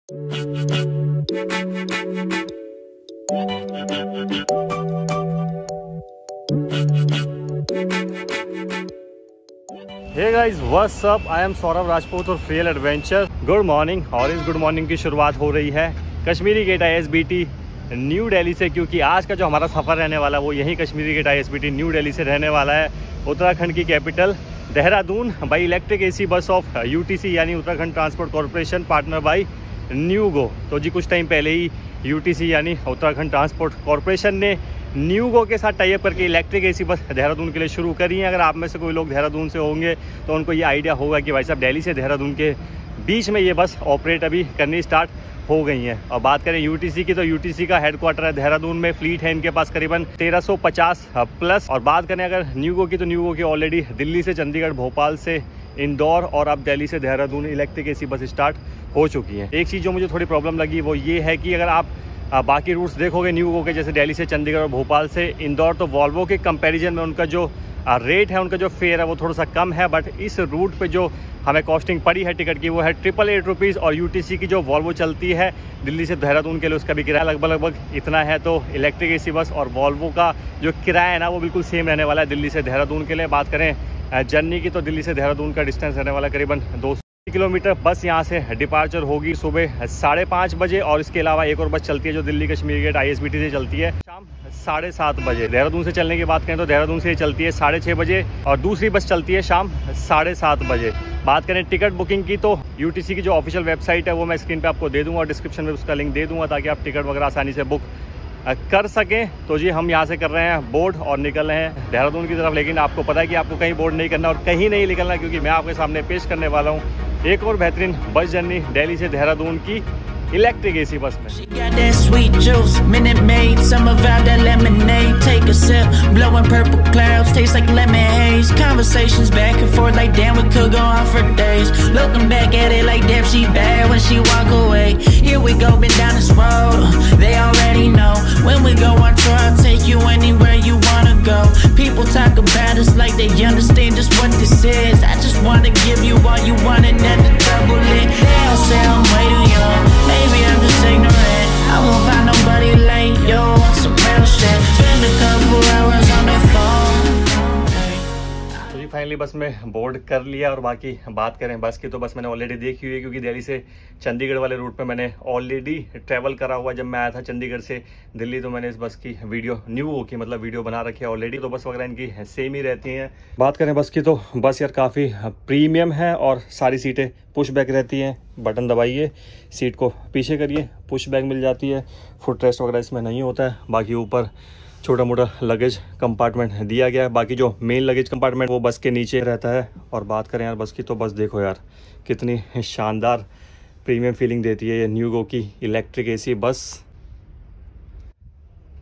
Hey guys, what's up, I am Saurabh Rajput और फ्रीएल adventure. Good morning. और इस गुड मॉर्निंग की शुरुआत हो रही है Kashmiri Gate ISBT New Delhi से, क्योंकि आज का जो हमारा सफ़र रहने वाला है वो यही Kashmiri Gate ISBT New Delhi से रहने वाला है, उत्तराखंड की capital Dehradun, by electric AC bus of UTC यानी Uttarakhand transport corporation, partner by NueGo. तो जी कुछ टाइम पहले ही UTC यानी उत्तराखंड ट्रांसपोर्ट कॉरपोरेशन ने न्यूगो के साथ टाई अप करके इलेक्ट्रिक AC बस देहरादून के लिए शुरू करी है। अगर आप में से कोई लोग देहरादून से होंगे तो उनको ये आइडिया होगा कि भाई साहब दिल्ली से देहरादून के बीच में ये बस ऑपरेट अभी करनी स्टार्ट हो गई हैं। और बात करें UTC की, तो UTC का हेडक्वार्टर है देहरादून में, फ्लीट है इनके पास करीबन 1350 प्लस। और बात करें अगर न्यूगो की, तो न्यूगो की ऑलरेडी दिल्ली से चंडीगढ़, भोपाल से इंदौर और अब दिल्ली से देहरादून इलेक्ट्रिक AC बस स्टार्ट हो चुकी है। एक चीज़ जो मुझे थोड़ी प्रॉब्लम लगी वो ये है कि अगर आप बाकी रूट्स देखोगे न्यूगो के, जैसे दिल्ली से चंडीगढ़ और भोपाल से इंदौर, तो वॉल्वो के कंपैरिजन में उनका जो रेट है, उनका जो फेयर है वो थोड़ा सा कम है। बट इस रूट पे जो हमें कॉस्टिंग पड़ी है टिकट की वो है 888 रुपीज़। और UTC की जो वॉल्वो चलती है दिल्ली से देहरादून के लिए, उसका भी किराया लगभग इतना है। तो इलेक्ट्रिक AC बस और वॉल्वो का जो किराया है ना वो बिल्कुल सेम रहने वाला है दिल्ली से देहरादून के लिए। बात करें जर्नी की, तो दिल्ली से देहरादून का डिस्टेंस रहने वाला करीबन 200 किलोमीटर। बस यहाँ से डिपार्चर होगी सुबह 5:30 बजे, और इसके अलावा एक और बस चलती है जो दिल्ली कश्मीर गेट ISBT से चलती है शाम 7:30 बजे। देहरादून से चलने की बात करें तो देहरादून से चलती है 6:30 बजे, और दूसरी बस चलती है शाम 7:30 बजे। बात करें टिकट बुकिंग की, तो UTC की जो ऑफिशियल वेबसाइट है वो मैं स्क्रीन पे आपको दे दूंगा और डिस्क्रिप्शन में उसका लिंक दे दूंगा, ताकि आप टिकट वगैरह आसानी से बुक कर सकें। तो जी हम यहाँ से कर रहे हैं बोर्ड और निकल रहे हैं देहरादून की तरफ। लेकिन आपको पता है कि आपको कहीं बोर्ड नहीं करना और कहीं नहीं निकलना, क्योंकि मैं आपके सामने पेश करने वाला हूँ एक और बेहतरीन बस जर्नी दिल्ली से देहरादून की इलेक्ट्रिक AC बस में। People talk about us like they understand just what this is. I just wanna give you all you want and then the double it. They all say I'm way too young, maybe I'm just ignorant. I won't find nobody like you on some real shit. Spend a couple hours on the phone. तो जी finally बस में board कर लिया। और बाकी बात करें बस की, तो बस मैंने ऑलरेडी देखी हुई है, क्योंकि दिल्ली से चंडीगढ़ वाले रूट पे मैंने ऑलरेडी ट्रैवल करा हुआ। जब मैं आया था चंडीगढ़ से दिल्ली तो मैंने इस बस की वीडियो न्यूगो की मतलब वीडियो बना रखी है ऑलरेडी। तो बस वगैरह इनकी सेम ही रहती हैं। बात करें बस की, तो बस यार काफ़ी प्रीमियम है और सारी सीटें पुश बैक रहती हैं। बटन दबाइए, सीट को पीछे करिए, पुश बैक मिल जाती है। फुट रेस्ट वगैरह इसमें नहीं होता है। बाकी ऊपर छोटा मोटा लगेज कंपार्टमेंट दिया गया है। बाकी जो मेन लगेज कंपार्टमेंट वो बस के नीचे रहता है। और बात करें यार बस की, तो बस देखो यार कितनी शानदार प्रीमियम फीलिंग देती है ये न्यूगो की इलेक्ट्रिक AC बस।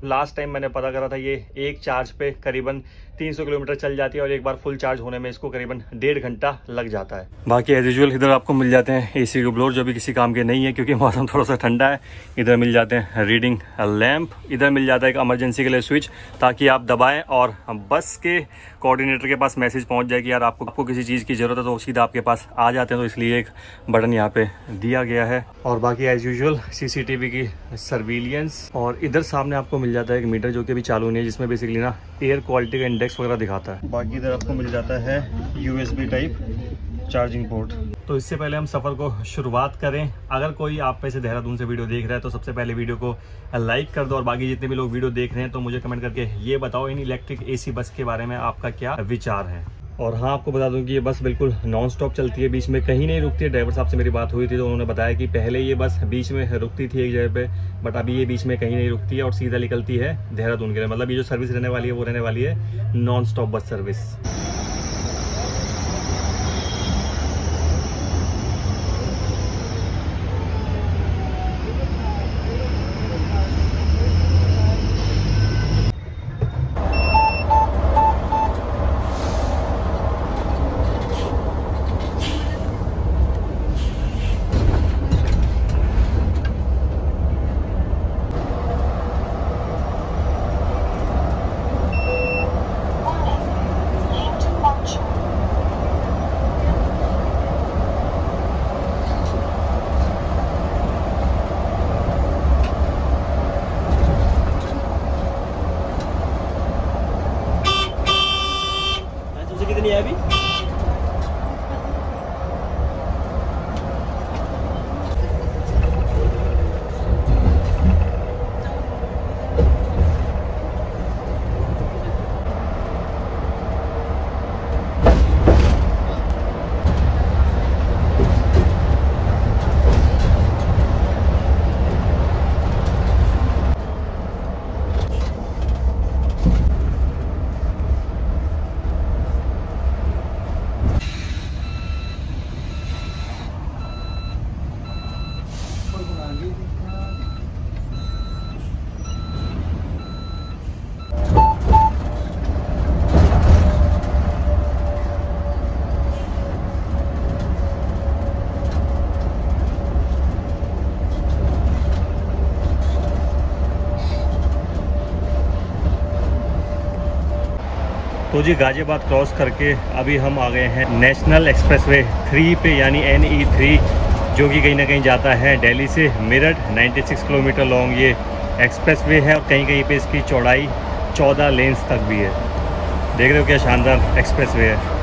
लास्ट टाइम मैंने पता करा था ये एक चार्ज पे करीबन 300 किलोमीटर चल जाती है, और एक बार फुल चार्ज होने में इसको करीबन 1.5 घंटा लग जाता है। बाकी एज यूजुअल इधर आपको मिल जाते हैं AC डुबलोर, जो भी किसी काम के नहीं है क्योंकि मौसम थोड़ा सा ठंडा है। इधर मिल जाते हैं रीडिंग लैंप, इधर मिल जाता है एक इमरजेंसी के लिए स्विच, ताकि आप दबाएं और बस के कोऑर्डिनेटर के पास मैसेज पहुंच जाए कि यार आपको किसी चीज़ की ज़रूरत है, तो सीधा आपके पास आ जाते हैं। तो इसलिए एक बटन यहाँ पे दिया गया है। और बाकी एज यूजुअल CCTV की सर्विलियंस। और इधर सामने आपको मिल जाता है एक मीटर जो कि अभी चालू नहीं है, जिसमें बेसिकली ना एयर क्वालिटी का इंडेक्स वगैरह दिखाता है। बाकी इधर आपको मिल जाता है USB टाइप चार्जिंग पोर्ट। तो इससे पहले हम सफ़र को शुरुआत करें, अगर कोई आप पे से देहरादून से वीडियो देख रहा है तो सबसे पहले वीडियो को लाइक कर दो। और बाकी जितने भी लोग वीडियो देख रहे हैं तो मुझे कमेंट करके ये बताओ इन इलेक्ट्रिक AC बस के बारे में आपका क्या विचार है। और हाँ, आपको बता दूं कि ये बस बिल्कुल नॉन स्टॉप चलती है, बीच में कहीं नहीं रुकती है। ड्राइवर साहब से मेरी बात हुई थी तो उन्होंने बताया कि पहले ये बस बीच में रुकती थी एक जगह पे, बट अभी ये बीच में कहीं नहीं रुकती है और सीधा निकलती है देहरादून के लिए। मतलब ये जो सर्विस रहने वाली है वो रहने वाली है नॉन स्टॉप बस सर्विस। तो जी गाजियाबाद क्रॉस करके अभी हम आ गए हैं नेशनल एक्सप्रेसवे 3 पे, यानी NE3, जो कि कहीं ना कहीं जाता है दिल्ली से मेरठ। 96 किलोमीटर लॉन्ग ये एक्सप्रेसवे है और कहीं कहीं पे इसकी चौड़ाई 14 लेन्स तक भी है। देख रहे हो क्या शानदार एक्सप्रेसवे है।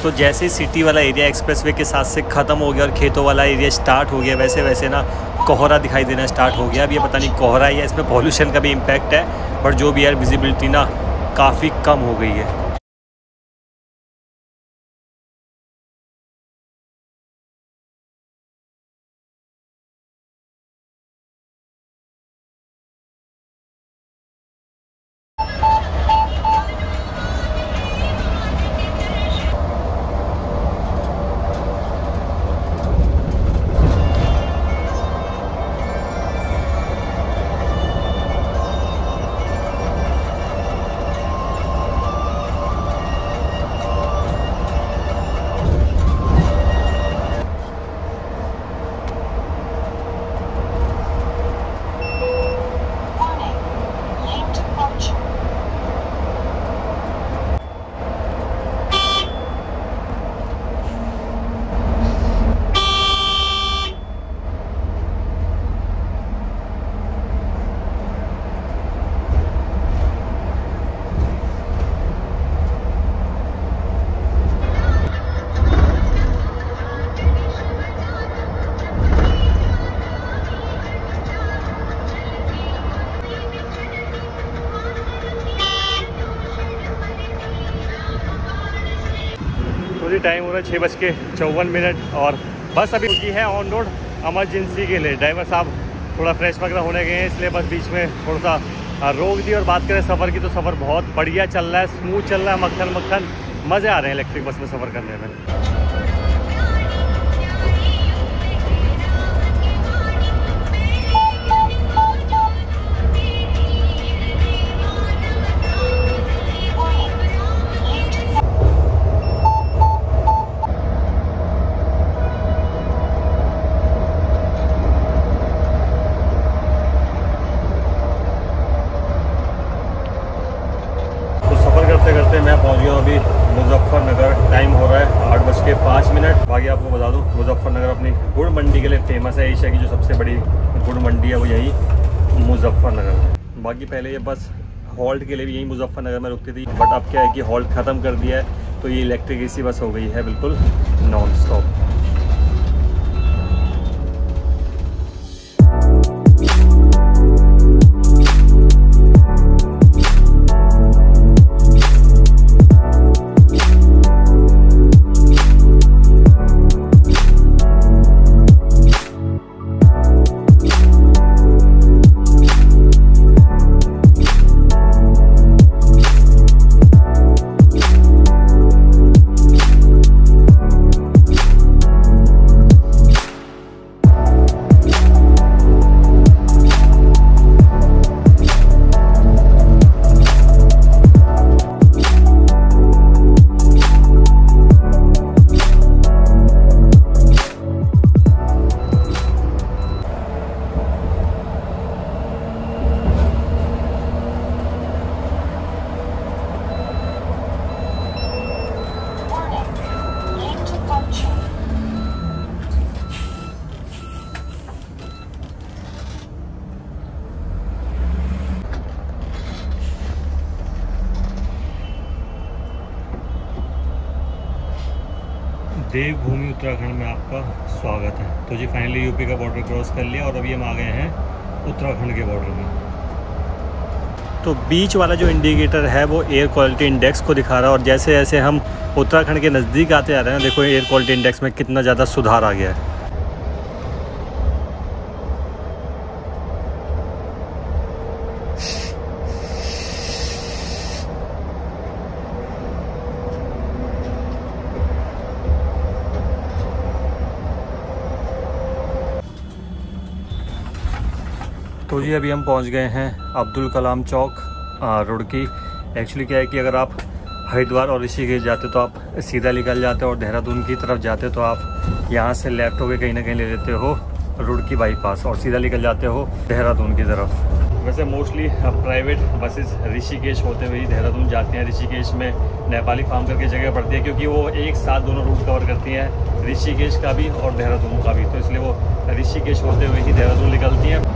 तो जैसे सिटी वाला एरिया एक्सप्रेसवे के साथ से ख़त्म हो गया और खेतों वाला एरिया स्टार्ट हो गया, वैसे वैसे ना कोहरा दिखाई देना स्टार्ट हो गया। अब ये पता नहीं कोहरा है या इसमें पॉल्यूशन का भी इम्पैक्ट है, पर जो भी यार विजिबिलिटी ना काफ़ी कम हो गई है। टाइम हो रहा है 6:54 और बस अभी रुकी है ऑन रोड इमरजेंसी के लिए। ड्राइवर साहब थोड़ा फ्रेश वगैरह होने गए हैं, इसलिए बस बीच में थोड़ा सा रोक दी। और बात करें सफ़र की तो सफ़र बहुत बढ़िया चल रहा है, स्मूथ चल रहा है, मक्खन मक्खन, मज़े आ रहे हैं इलेक्ट्रिक बस में सफ़र करने में। करते मैं पहुंच गया अभी मुजफ्फरनगर। टाइम हो रहा है 8:05। बाकी आपको बता दूं मुजफ्फरनगर अपनी गुड़ मंडी के लिए फेमस है। एशिया की जो सबसे बड़ी गुड़ मंडी है वो यही मुजफ्फरनगर में। बाकी पहले ये बस हॉल्ट के लिए भी यही मुजफ्फरनगर में रुकती थी, बट अब क्या है कि हॉल्ट ख़त्म कर दिया है, तो ये इलेक्ट्रिक एसी बस हो गई है बिल्कुल नॉन स्टॉप। देवभूमि उत्तराखंड में आपका स्वागत है। तो जी फाइनली यूपी का बॉर्डर क्रॉस कर लिया और अभी हम आ गए हैं उत्तराखंड के बॉर्डर में। तो बीच वाला जो इंडिकेटर है वो एयर क्वालिटी इंडेक्स को दिखा रहा है और जैसे जैसे हम उत्तराखंड के नज़दीक आते आ रहे हैं देखो एयर क्वालिटी इंडेक्स में कितना ज़्यादा सुधार आ गया है। तो जी अभी हम पहुंच गए हैं अब्दुल कलाम चौक रुड़की। एक्चुअली क्या है कि अगर आप हरिद्वार और ऋषिकेश जाते तो आप सीधा निकल जाते हो और देहरादून की तरफ जाते तो आप यहाँ से लेफ्ट होके कहीं ना कहीं ले लेते हो रुड़की बाईपास और सीधा निकल जाते हो देहरादून की तरफ। वैसे मोस्टली प्राइवेट बसेस ऋषिकेश होते हुए ही देहरादून जाती हैं। ऋषिकेश में नेपाली फार्म करके जगह पड़ती है क्योंकि वो एक साथ दोनों रूट कवर करती हैं, ऋषिकेश का भी और देहरादून का भी, तो इसलिए वो ऋषिकेश होते हुए ही देहरादून निकलती हैं।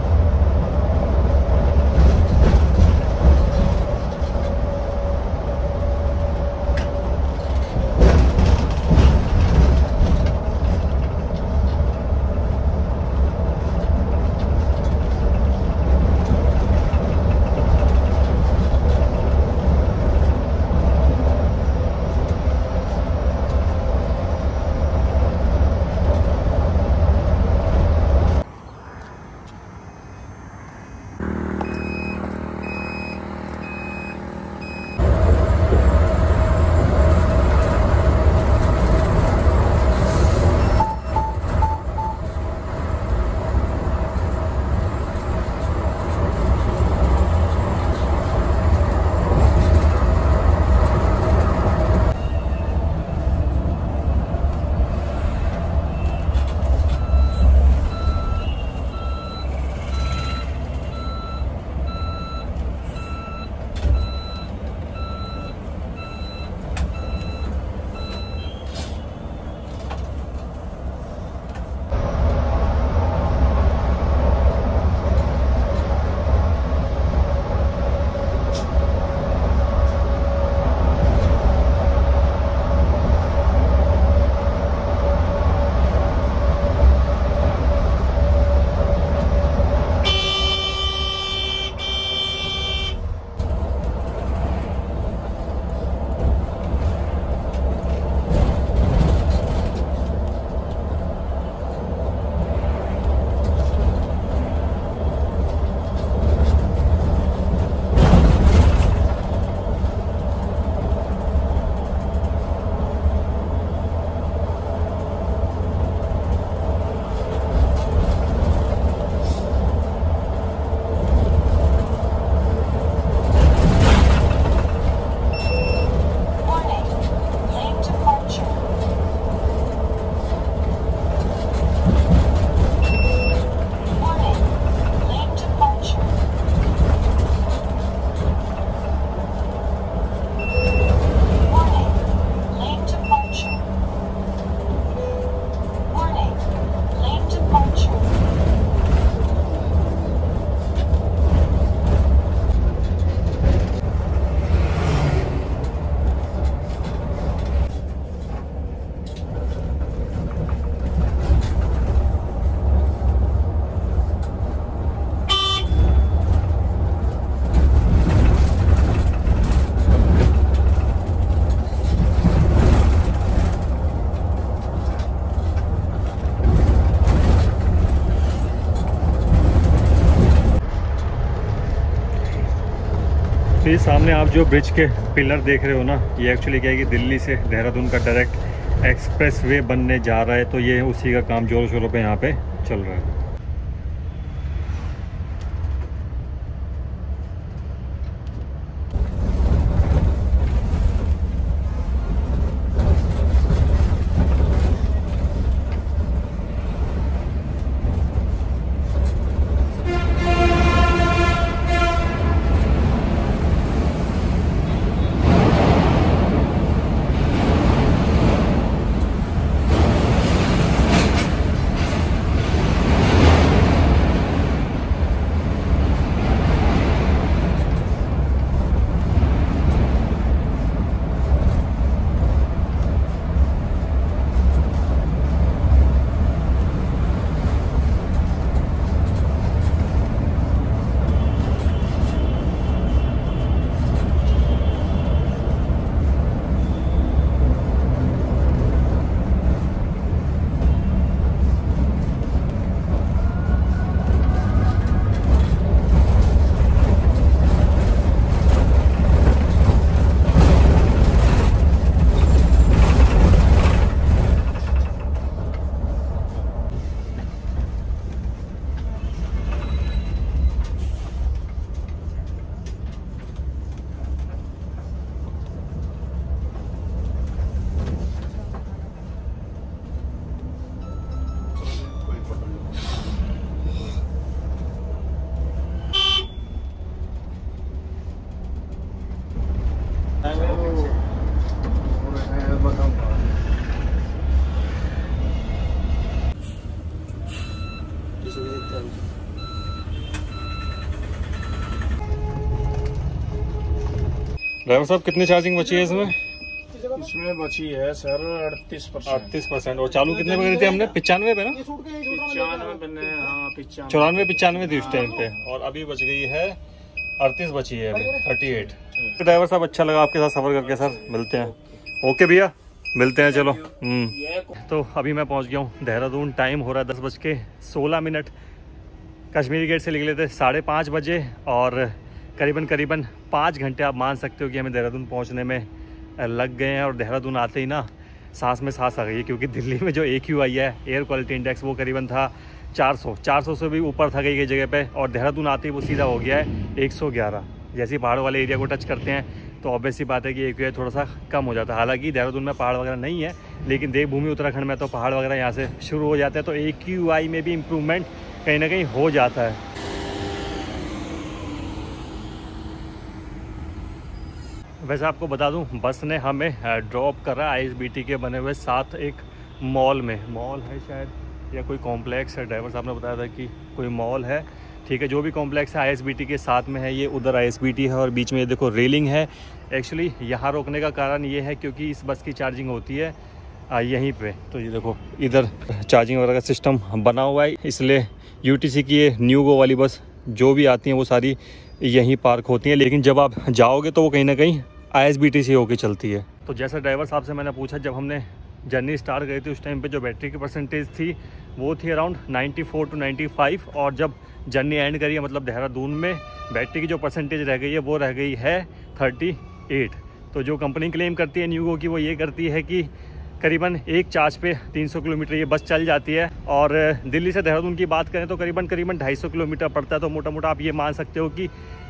तो ये सामने आप जो ब्रिज के पिलर देख रहे हो ना, ये एक्चुअली क्या है कि दिल्ली से देहरादून का डायरेक्ट एक्सप्रेस वे बनने जा रहा है, तो ये उसी का काम जोरों शोरों पे यहाँ पे चल रहा है। ड्राइवर साहब कितनी चार्जिंग बची है इसमें? इसमें बची है सर 38%। और चालू कितने पे करी थी हमने? 95 पे ना? 94 थी उस टाइम पे, और अभी बच गई है 38 बची है अभी 38। ड्राइवर साहब अच्छा लगा आपके साथ सफर करके सर, मिलते हैं। ओके भैया, मिलते हैं, चलो। तो अभी मैं पहुंच गया हूँ देहरादून। टाइम हो रहा है 10:16। कश्मीरी गेट से निकले थे 5:30 बजे, और करीबन 5 घंटे आप मान सकते हो कि हमें देहरादून पहुंचने में लग गए हैं। और देहरादून आते ही ना सांस में सांस आ गई है, क्योंकि दिल्ली में जो AQI है, एयर क्वालिटी इंडेक्स, वो करीबन था 400 से भी ऊपर था कई जगह पे, और देहरादून आते ही वो सीधा हो गया है 111। जैसे ही पहाड़ों वाले एरिया को टच करते हैं तो ऑब्वियस सी बात है कि AQI थोड़ा सा कम हो जाता है। हालांकि देहरादून में पहाड़ वगैरह नहीं है, लेकिन देवभूमि उत्तराखंड में तो पहाड़ वगैरह यहाँ से शुरू हो जाते हैं, तो AQI में भी इम्प्रूवमेंट कहीं ना कहीं हो जाता है। वैसे आपको बता दूं, बस ने हमें ड्रॉप करा ISBT के बने हुए साथ एक मॉल में। मॉल है शायद, या कोई कॉम्प्लेक्स है। ड्राइवर साहब ने बताया था कि कोई मॉल है, ठीक है। जो भी कॉम्प्लेक्स है ISBT के साथ में है, ये उधर ISBT है, और बीच में ये देखो रेलिंग है। एक्चुअली यहाँ रोकने का कारण ये है क्योंकि इस बस की चार्जिंग होती है यहीं पे। तो ये देखो इधर चार्जिंग वगैरह का सिस्टम बना हुआ है, इसलिए UTC की ये न्यू गो वाली बस जो भी आती हैं वो सारी यहीं पार्क होती हैं। लेकिन जब आप जाओगे तो वो कहीं ना कहीं ISBT से होके चलती है। तो जैसा ड्राइवर साहब से मैंने पूछा, जब हमने जर्नी स्टार्ट करी थी उस टाइम पे जो बैटरी की परसेंटेज थी वो थी अराउंड 94 to 95, और जब जर्नी एंड करी है, मतलब देहरादून में, बैटरी की जो परसेंटेज रह गई है वो रह गई है 38। तो जो कंपनी क्लेम करती है न्यूगो की, वो ये करती है कि करीबन एक चार्ज पे 300 किलोमीटर ये बस चल जाती है। और दिल्ली से देहरादून की बात करें तो करीबन 250 किलोमीटर पड़ता है। तो मोटा मोटा आप ये मान सकते हो कि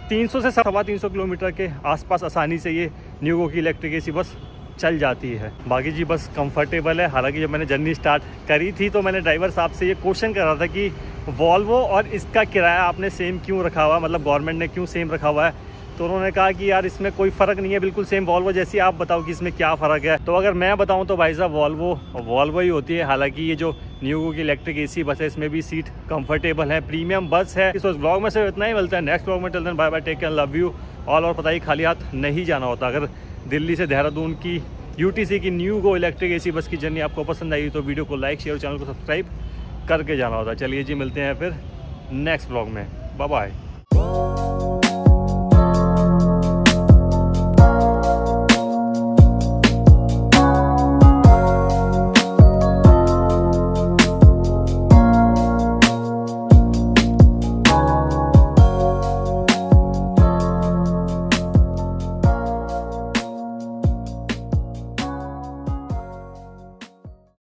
300 से 350 किलोमीटर के आसपास आसानी से ये न्यूगो की इलेक्ट्रिक AC बस चल जाती है। बाकी जी बस कंफर्टेबल है। हालांकि जब मैंने जर्नी स्टार्ट करी थी तो मैंने ड्राइवर साहब से ये क्वेश्चन कर रहा था कि वॉल्वो और इसका किराया आपने सेम क्यों रखा हुआ है, मतलब गवर्नमेंट ने क्यों सेम रखा हुआ है। तो उन्होंने कहा कि यार इसमें कोई फ़र्क नहीं है, बिल्कुल सेम वॉल्वो जैसी। आप बताओ कि इसमें क्या फ़र्क है। तो अगर मैं बताऊं तो भाई साहब वॉल्वो ही होती है। हालांकि ये जो न्यूगो की इलेक्ट्रिक AC बस है, इसमें भी सीट कंफर्टेबल है, प्रीमियम बस है। इस ब्लॉग में से इतना ही मिलता है नेक्स्ट ब्लॉग में। Till then bye bye, take care, love you all. और पता ही खाली हाथ नहीं जाना होता। अगर दिल्ली से देहरादून की UTC की न्यूगो इलेक्ट्रिक AC बस की जर्नी आपको पसंद आई तो वीडियो को लाइक, शेयर, चैनल को सब्सक्राइब करके जाना होता है। चलिए जी, मिलते हैं फिर नेक्स्ट ब्लॉग में। Bye bye.